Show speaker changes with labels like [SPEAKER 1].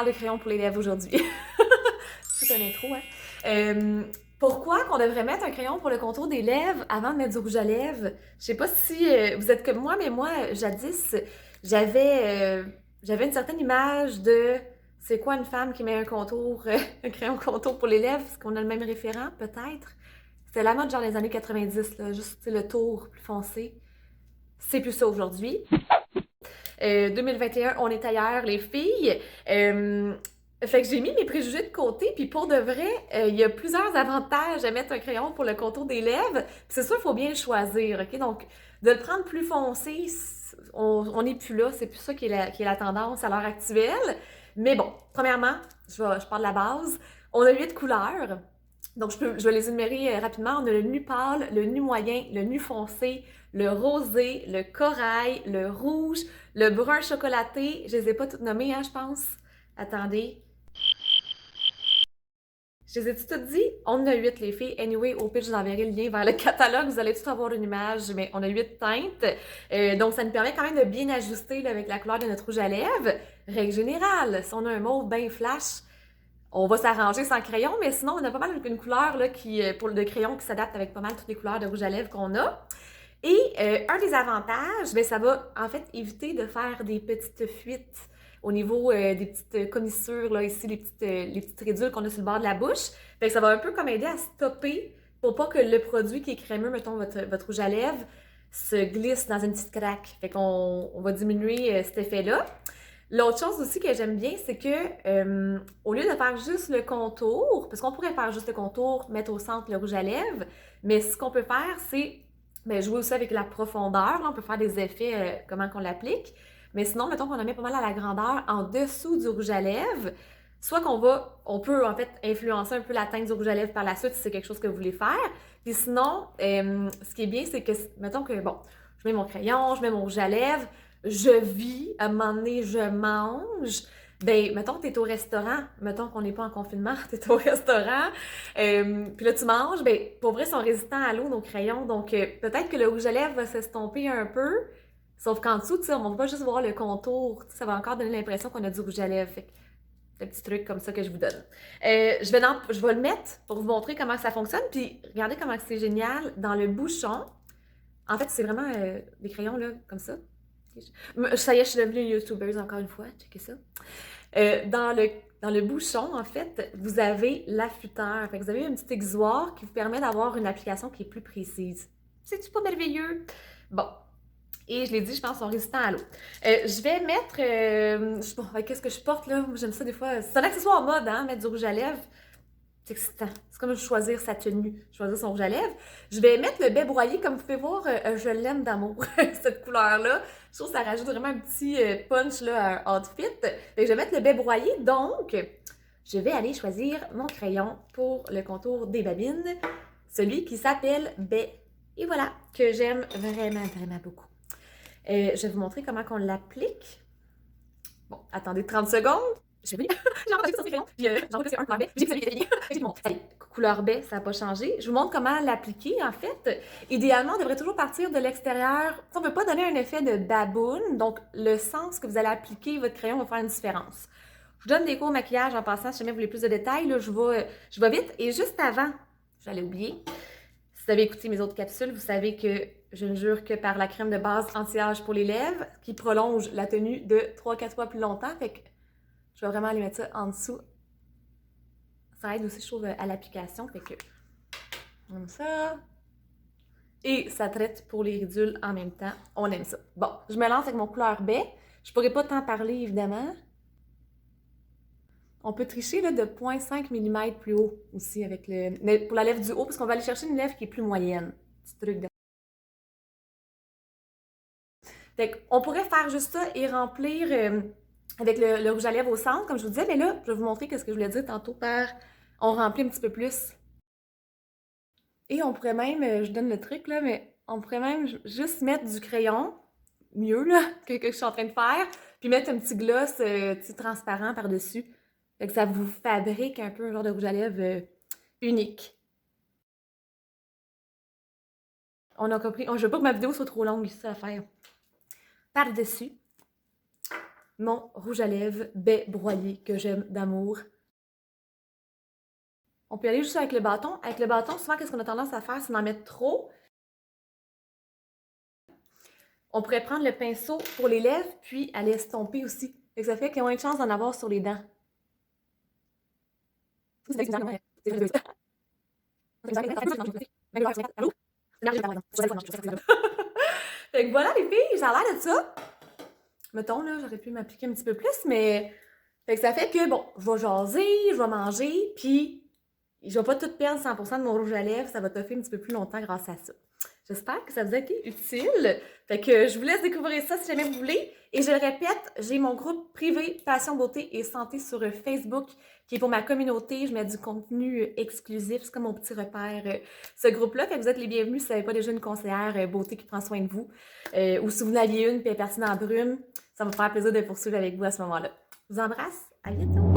[SPEAKER 1] parle de crayon pour les lèvres aujourd'hui. C'est une intro, hein? Pourquoi qu'on devrait mettre un crayon pour le contour des lèvres avant de mettre du rouge à lèvres? Je sais pas si vous êtes comme moi, mais moi, jadis, j'avais une certaine image de c'est quoi une femme qui met un contour, un crayon contour pour les lèvres? Est-ce qu'on a le même référent, peut-être? C'était la mode genre les années 90, là, juste le tour plus foncé. C'est plus ça aujourd'hui. 2021, on est ailleurs, les filles. Fait que j'ai mis mes préjugés de côté, puis pour de vrai, il y a plusieurs avantages à mettre un crayon pour le contour des lèvres. Puis c'est sûr, il faut bien le choisir, OK? Donc, de le prendre plus foncé, on n'est plus là, c'est plus ça qui est la tendance à l'heure actuelle. Mais bon, premièrement, je parle de la base. On a 8 couleurs. Donc, je vais les énumérer rapidement. On a le nu pâle, le nu moyen, le nu foncé, le rosé, le corail, le rouge, le brun chocolaté. Je les ai pas toutes nommées, hein, je pense. Attendez. Je les ai toutes dit? On en a 8, les filles. Anyway, au pire, je vous enverrai le lien vers le catalogue. Vous allez tout avoir une image, mais on a 8 teintes. Donc, ça nous permet quand même de bien ajuster là, avec la couleur de notre rouge à lèvres. Règle générale, si on a un mauve bien flash, on va s'arranger sans crayon, mais sinon, on a pas mal une couleur là, pour le crayon qui s'adapte avec pas mal toutes les couleurs de rouge à lèvres qu'on a. Et un des avantages, bien, ça va en fait éviter de faire des petites fuites au niveau des petites commissures, là, ici, les petites ridules qu'on a sur le bord de la bouche. Fait que ça va un peu comme aider à stopper pour pas que le produit qui est crémeux, mettons votre rouge à lèvres, se glisse dans une petite craque. Fait qu'on va diminuer cet effet-là. L'autre chose aussi que j'aime bien, c'est que au lieu de faire juste le contour, parce qu'on pourrait faire juste le contour, mettre au centre le rouge à lèvres, mais ce qu'on peut faire, c'est jouer aussi avec la profondeur. Là, on peut faire des effets, comment qu'on l'applique. Mais sinon, mettons qu'on en met pas mal à la grandeur en dessous du rouge à lèvres, soit on peut en fait influencer un peu la teinte du rouge à lèvres par la suite si c'est quelque chose que vous voulez faire. Puis sinon, ce qui est bien, c'est que, mettons que, bon, je mets mon crayon, je mets mon rouge à lèvres, je vis, à un moment donné, je mange. Ben, mettons que t'es au restaurant, mettons qu'on n'est pas en confinement, t'es au restaurant, puis là tu manges, ben, pour vrai, ils sont résistants à l'eau, nos crayons, donc peut-être que le rouge à lèvres va s'estomper un peu, sauf qu'en dessous, tu sais, on va pas juste voir le contour, ça va encore donner l'impression qu'on a du rouge à lèvres, fait que c'est un petit truc comme ça que je vous donne. Je vais le mettre pour vous montrer comment ça fonctionne, puis regardez comment c'est génial, dans le bouchon, en fait, c'est vraiment des crayons, là, comme ça. Ça y est, je suis devenue YouTubeuse encore une fois, checkez ça. Dans le bouchon, en fait, vous avez l'affûteur. Fait que vous avez un petit exutoire qui vous permet d'avoir une application qui est plus précise. C'est-tu pas merveilleux? Bon. Et je l'ai dit, je pense, sont résistants à l'eau. Je vais mettre... qu'est-ce que je porte, là? J'aime ça des fois. C'est un accessoire en mode, hein, mettre du rouge à lèvres. C'est excitant. C'est comme choisir sa tenue, choisir son rouge à lèvres. Je vais mettre le baie broyé, comme vous pouvez voir, je l'aime d'amour, cette couleur-là. Je trouve que ça rajoute vraiment un petit punch là, à un outfit. Et je vais mettre le baie broyé, donc je vais aller choisir mon crayon pour le contour des babines, celui qui s'appelle baie. Et voilà, que j'aime vraiment, vraiment beaucoup. Je vais vous montrer comment on l'applique. Bon, attendez 30 secondes. J'ai fini. J'ai entendu que ça c'est crayon. Puis j'ai entendu que c'est un couleur baie. J'ai dit que celui qui était fini. J'ai dit bon, allez, couleur baie, ça n'a pas changé. Je vous montre comment l'appliquer en fait. Idéalement, on devrait toujours partir de l'extérieur. On ne veut pas donner un effet de baboune. Donc, le sens que vous allez appliquer votre crayon va faire une différence. Je vous donne des cours maquillage en passant. Si jamais vous voulez plus de détails, là, je vais vite. Et juste avant, j'allais oublier. Si vous avez écouté mes autres capsules, vous savez que je ne jure que par la crème de base anti-âge pour les lèvres qui prolonge la tenue de 3-4 fois plus longtemps. Fait que je vais vraiment aller mettre ça en dessous. Ça aide aussi, je trouve, à l'application. Fait que, comme ça. Et ça traite pour les ridules en même temps. On aime ça. Bon, je me lance avec mon couleur baie. Je pourrais pas t'en parler, évidemment. On peut tricher là, de 0,5 mm plus haut aussi avec mais pour la lèvre du haut, parce qu'on va aller chercher une lèvre qui est plus moyenne. Petit truc de... Fait qu'on pourrait faire juste ça et remplir avec le rouge à lèvres au centre, comme je vous disais, mais là, je vais vous montrer ce que je voulais dire tantôt par on remplit un petit peu plus. Et on pourrait même, je donne le truc là, mais on pourrait même juste mettre du crayon, mieux là, que je suis en train de faire, puis mettre un petit gloss transparent par-dessus. Fait que ça vous fabrique un peu un genre de rouge à lèvres unique. On a compris. Je veux pas que ma vidéo soit trop longue, c'est ça à faire. Par-dessus, mon rouge à lèvres baie broyé que j'aime d'amour. On peut aller juste avec le bâton. Avec le bâton, souvent, qu'est-ce qu'on a tendance à faire, c'est d'en mettre trop. On pourrait prendre le pinceau pour les lèvres, puis aller estomper aussi. Et ça fait qu'il y a moins de chances d'en avoir sur les dents. Fait que voilà les filles, ça a l'air de ça. Mettons, là, j'aurais pu m'appliquer un petit peu plus, mais... Fait que ça fait que, bon, je vais jaser, je vais manger, puis je vais pas tout perdre 100% de mon rouge à lèvres, ça va toffer un petit peu plus longtemps grâce à ça. J'espère que ça vous a été utile. Fait que je vous laisse découvrir ça si jamais vous voulez. Et je le répète, j'ai mon groupe privé Passion Beauté et Santé sur Facebook qui est pour ma communauté. Je mets du contenu exclusif, c'est comme mon petit repère. Ce groupe-là, fait que vous êtes les bienvenus si vous n'avez pas déjà une conseillère beauté qui prend soin de vous. Ou si vous en aviez une puis elle est partie dans la brume, ça va me faire plaisir de poursuivre avec vous à ce moment-là. Je vous embrasse, à bientôt!